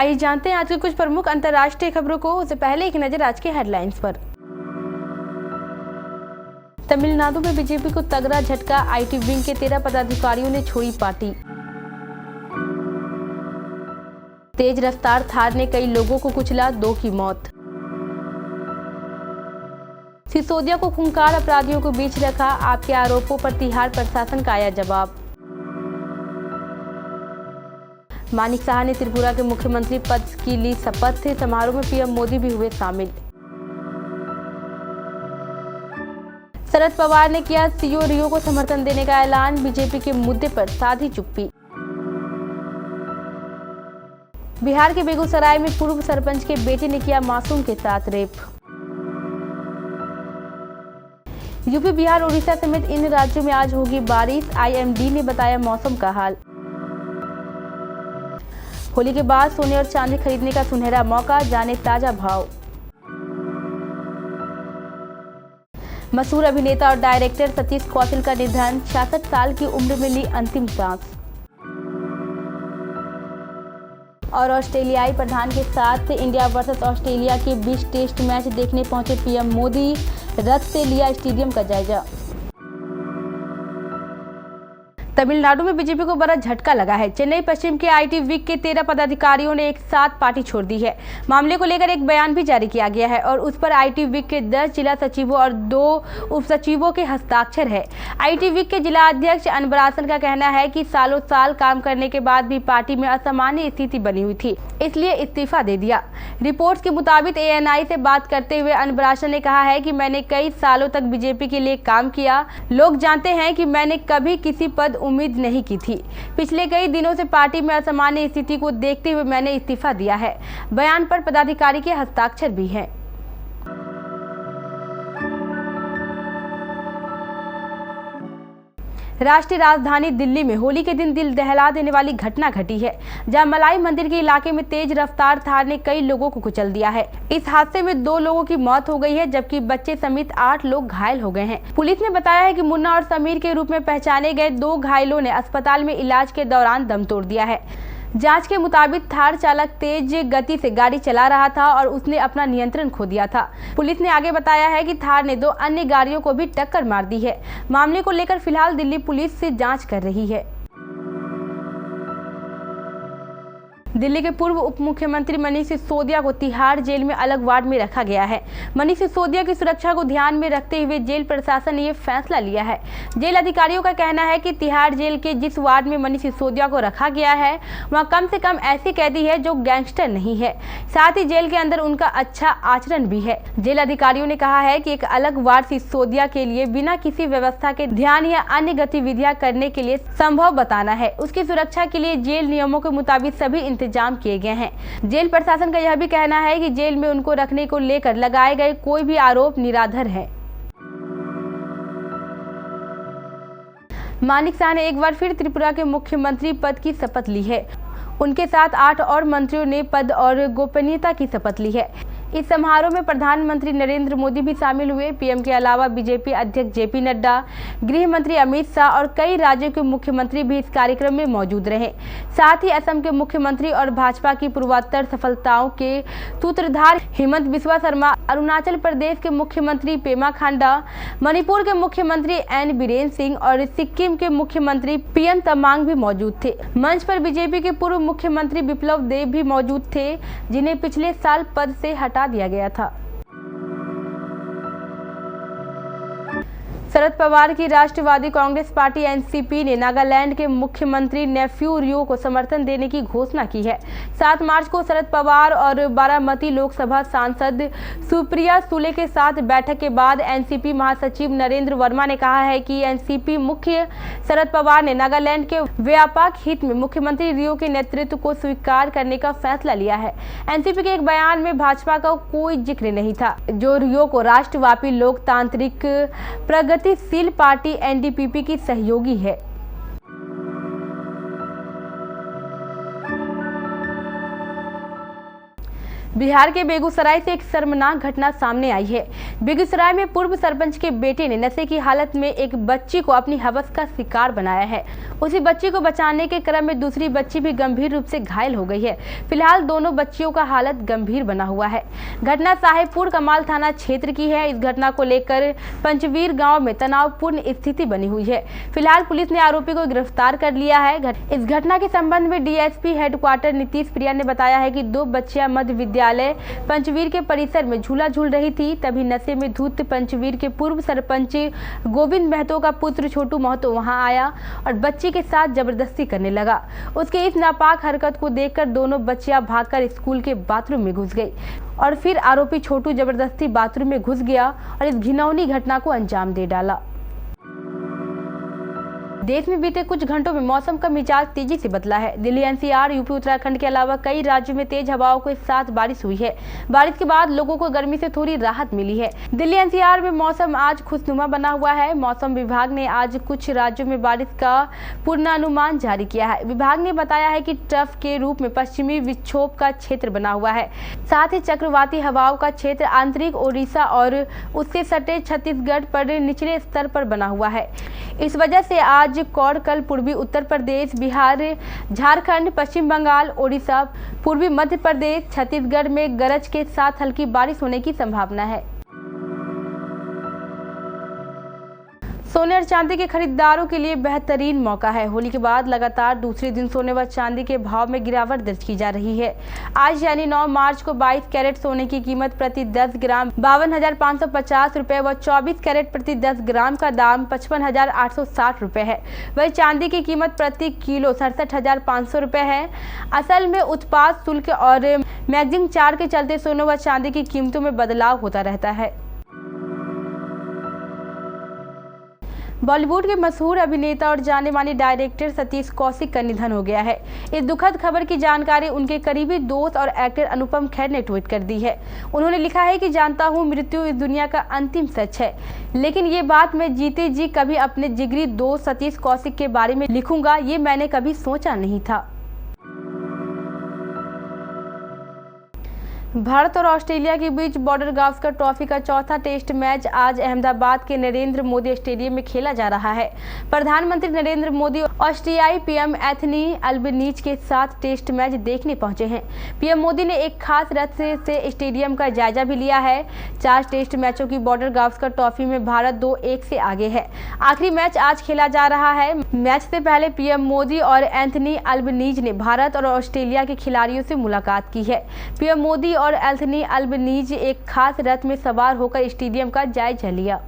आइए जानते हैं आज के कुछ प्रमुख अंतर्राष्ट्रीय खबरों को। उससे पहले एक नजर आज के हेडलाइंस पर। तमिलनाडु में बीजेपी को तगड़ा झटका, आईटी विंग के 13 पदाधिकारियों ने छोड़ी पार्टी। तेज रफ्तार थार ने कई लोगों को कुचला, 2 की मौत। सिसोदिया को खूंखार अपराधियों के बीच रखा, आपके आरोपों पर तिहाड़ प्रशासन का आया जवाब। मानिक साहा ने त्रिपुरा के मुख्यमंत्री पद की ली शपथ, समारोह में पीएम मोदी भी हुए शामिल। शरद पवार ने किया सीओ रियो को समर्थन देने का ऐलान, बीजेपी के मुद्दे पर साधी चुप्पी। बिहार के बेगूसराय में पूर्व सरपंच के बेटे ने किया मासूम के साथ रेप। यूपी, बिहार, उड़ीसा समेत इन राज्यों में आज होगी बारिश, आईएमडी ने बताया मौसम का हाल। होली के बाद सोने और चांदी खरीदने का सुनहरा मौका, जाने ताजा भाव। मशहूर अभिनेता और डायरेक्टर सतीश कौशल का निधन, 66 साल की उम्र में ली अंतिम सांस। और ऑस्ट्रेलियाई प्रधान के साथ इंडिया वर्सेस ऑस्ट्रेलिया के 20 टेस्ट मैच देखने पहुंचे पीएम मोदी, रथ से लिया स्टेडियम का जायजा। तमिलनाडु में बीजेपी को बड़ा झटका लगा है। चेन्नई पश्चिम के आईटी विंग के 13 पदाधिकारियों ने एक साथ पार्टी छोड़ दी है। मामले को लेकर एक बयान भी जारी किया गया है और उस पर आईटी विंग के 10 जिला सचिवों और 2 उप सचिवों के हस्ताक्षर है। आईटी विंग के जिला अध्यक्ष अनबरासन का कहना है कि सालों साल काम करने के बाद भी पार्टी में असामान्य स्थिति बनी हुई थी, इसलिए इस्तीफा दे दिया। रिपोर्ट्स के मुताबिक एएनआई से बात करते हुए अनबरासन ने कहा है कि मैंने कई सालों तक बीजेपी के लिए काम किया। लोग जानते हैं कि मैंने कभी किसी पद उम्मीद नहीं की थी। पिछले कई दिनों से पार्टी में असामान्य स्थिति को देखते हुए मैंने इस्तीफा दिया है। बयान पर पदाधिकारी के हस्ताक्षर भी हैं। राष्ट्रीय राजधानी दिल्ली में होली के दिन दिल दहला देने वाली घटना घटी है, जहां मलाई मंदिर के इलाके में तेज रफ्तार थार ने कई लोगों को कुचल दिया है। इस हादसे में 2 लोगों की मौत हो गई है, जबकि बच्चे समेत 8 लोग घायल हो गए हैं। पुलिस ने बताया है कि मुन्ना और समीर के रूप में पहचाने गए 2 घायलों ने अस्पताल में इलाज के दौरान दम तोड़ दिया है। जांच के मुताबिक थार चालक तेज गति से गाड़ी चला रहा था और उसने अपना नियंत्रण खो दिया था। पुलिस ने आगे बताया है कि थार ने 2 अन्य गाड़ियों को भी टक्कर मार दी है। मामले को लेकर फिलहाल दिल्ली पुलिस से जांच कर रही है। दिल्ली के पूर्व उप मुख्यमंत्री मनीष सिसोदिया को तिहाड़ जेल में अलग वार्ड में रखा गया है। मनीष सिसोदिया की सुरक्षा को ध्यान में रखते हुए जेल प्रशासन ने यह फैसला लिया है। जेल अधिकारियों का कहना है कि तिहाड़ जेल के जिस वार्ड में मनीष सिसोदिया को रखा गया है, वहां कम से कम ऐसे कैदी है जो गैंगस्टर नहीं है। साथ ही जेल के अंदर उनका अच्छा आचरण भी है। जेल अधिकारियों ने कहा है कि एक अलग वार्ड सिसोदिया के लिए बिना किसी व्यवस्था के ध्यान या अन्य गतिविधियां करने के लिए संभव बताना है। उसकी सुरक्षा के लिए जेल नियमों के मुताबिक सभी इंतजाम किए गए हैं। जेल प्रशासन का यह भी कहना है कि जेल में उनको रखने को लेकर लगाए गए कोई भी आरोप निराधार है। मानिक साहा ने एक बार फिर त्रिपुरा के मुख्यमंत्री पद की शपथ ली है। उनके साथ 8 और मंत्रियों ने पद और गोपनीयता की शपथ ली है। इस समारोह में प्रधानमंत्री नरेंद्र मोदी भी शामिल हुए। पीएम के अलावा बीजेपी अध्यक्ष जेपी नड्डा, गृह मंत्री अमित शाह और कई राज्यों के मुख्यमंत्री भी इस कार्यक्रम में मौजूद रहे। साथ ही असम के मुख्यमंत्री और भाजपा की पूर्वोत्तर सफलताओं के सूत्रधार हिमंत बिस्वा शर्मा, अरुणाचल प्रदेश के मुख्यमंत्री पेमा खांडा, मणिपुर के मुख्यमंत्री एन बीरेन सिंह और सिक्किम के मुख्यमंत्री पीएन तमांग भी मौजूद थे। मंच पर बीजेपी के पूर्व मुख्यमंत्री बिप्लब देब भी मौजूद थे, जिन्हें पिछले साल पद से हटा दिया गया था। शरद पवार की राष्ट्रवादी कांग्रेस पार्टी एनसीपी ने नागालैंड के मुख्यमंत्री नेफ्यू रियो को समर्थन देने की घोषणा की है। 7 मार्च को शरद पवार और बारामती लोकसभा सांसद सुप्रिया सुले के साथ बैठक के बाद एनसीपी महासचिव नरेंद्र वर्मा ने कहा है कि एनसीपी मुख्य शरद पवार ने नागालैंड के व्यापक हित में मुख्यमंत्री रियो के नेतृत्व को स्वीकार करने का फैसला लिया है। एनसीपी के एक बयान में भाजपा का कोई जिक्र नहीं था, जो रियो को राष्ट्रव्यापी लोकतांत्रिक प्रगतिशील पार्टी एनडीपीपी की सहयोगी है। बिहार के बेगूसराय से एक शर्मनाक घटना सामने आई है। बेगूसराय में पूर्व सरपंच के बेटे ने नशे की हालत में एक बच्ची को अपनी हवस का शिकार बनाया है। उसी बच्ची को बचाने के क्रम में दूसरी बच्ची भी गंभीर रूप से घायल हो गई है। फिलहाल दोनों बच्चियों का हालत गंभीर बना हुआ है। घटना साहेबपुर कमाल थाना क्षेत्र की है। इस घटना को लेकर पंचवीर गाँव में तनावपूर्ण स्थिति बनी हुई है। फिलहाल पुलिस ने आरोपी को गिरफ्तार कर लिया है। इस घटना के संबंध में डीएसपी हेडक्वार्टर नीतीश प्रिया ने बताया है कि दो बच्चियां मध्य विद्यालय पंचवीर के परिसर में झूला झूल रही थी। तभी नशे में धुत पंचवीर के पूर्व सरपंच गोविंद महतो का पुत्र छोटू महतो वहां आया और बच्ची के साथ जबरदस्ती करने लगा। उसके इस नापाक हरकत को देखकर दोनों बच्चियां भागकर स्कूल के बाथरूम में घुस गई और फिर आरोपी छोटू जबरदस्ती बाथरूम में घुस गया और इस घिनौनी घटना को अंजाम दे डाला। देश में बीते कुछ घंटों में मौसम का मिजाज तेजी से बदला है। दिल्ली, एनसीआर, यूपी, उत्तराखंड के अलावा कई राज्यों में तेज हवाओं के साथ बारिश हुई है। बारिश के बाद लोगों को गर्मी से थोड़ी राहत मिली है। दिल्ली एनसीआर में मौसम आज खुशनुमा बना हुआ है। मौसम विभाग ने आज कुछ राज्यों में बारिश का पूर्वानुमान जारी किया है। विभाग ने बताया है कि ट्रफ के रूप में पश्चिमी विक्षोभ का क्षेत्र बना हुआ है। साथ ही चक्रवाती हवाओं का क्षेत्र आंतरिक ओडिशा और उससे सटे छत्तीसगढ़ पर निचले स्तर पर बना हुआ है। इस वजह से आज और कल पूर्वी उत्तर प्रदेश, बिहार, झारखंड, पश्चिम बंगाल, ओडिशा, पूर्वी मध्य प्रदेश, छत्तीसगढ़ में गरज के साथ हल्की बारिश होने की संभावना है। सोने और चांदी के खरीदारों के लिए बेहतरीन मौका है। होली के बाद लगातार दूसरे दिन सोने व चांदी के भाव में गिरावट दर्ज की जा रही है। आज यानी 9 मार्च को 22 कैरेट सोने की कीमत प्रति 10 ग्राम 52,550 रुपये व 24 कैरेट प्रति 10 ग्राम का दाम 55,860 रुपये है। वही चांदी की कीमत प्रति किलो 67,500 रुपये है। असल में उत्पाद शुल्क और मैगजिंग चार्ट के चलते सोने व चांदी की कीमतों में बदलाव होता रहता है। बॉलीवुड के मशहूर अभिनेता और जाने माने डायरेक्टर सतीश कौशिक का निधन हो गया है। इस दुखद खबर की जानकारी उनके करीबी दोस्त और एक्टर अनुपम खेर ने ट्वीट कर दी है। उन्होंने लिखा है कि जानता हूं मृत्यु इस दुनिया का अंतिम सच है, लेकिन ये बात मैं जीते जी कभी अपने जिगरी दोस्त सतीश कौशिक के बारे में लिखूंगा, ये मैंने कभी सोचा नहीं था। भारत और ऑस्ट्रेलिया के बीच बॉर्डर गावस्कर ट्रॉफी का चौथा टेस्ट मैच आज अहमदाबाद के नरेंद्र मोदी स्टेडियम में खेला जा रहा है। प्रधानमंत्री नरेंद्र मोदी ऑस्ट्रेलियाई पीएम एंथनी अल्बनीज के साथ टेस्ट मैच देखने पहुंचे हैं। पीएम मोदी ने एक खास रथ से स्टेडियम का जायजा भी लिया है। 4 टेस्ट मैचों की बॉर्डर गावस्कर ट्रॉफी में भारत 2-1 से आगे है। आखिरी मैच आज खेला जा रहा है। मैच से पहले पीएम मोदी और एंथनी अल्बनीज ने भारत और ऑस्ट्रेलिया के खिलाड़ियों से मुलाकात की है। पीएम मोदी और एंथनी अल्बनीज एक खास रथ में सवार होकर स्टेडियम का जायजा लिया।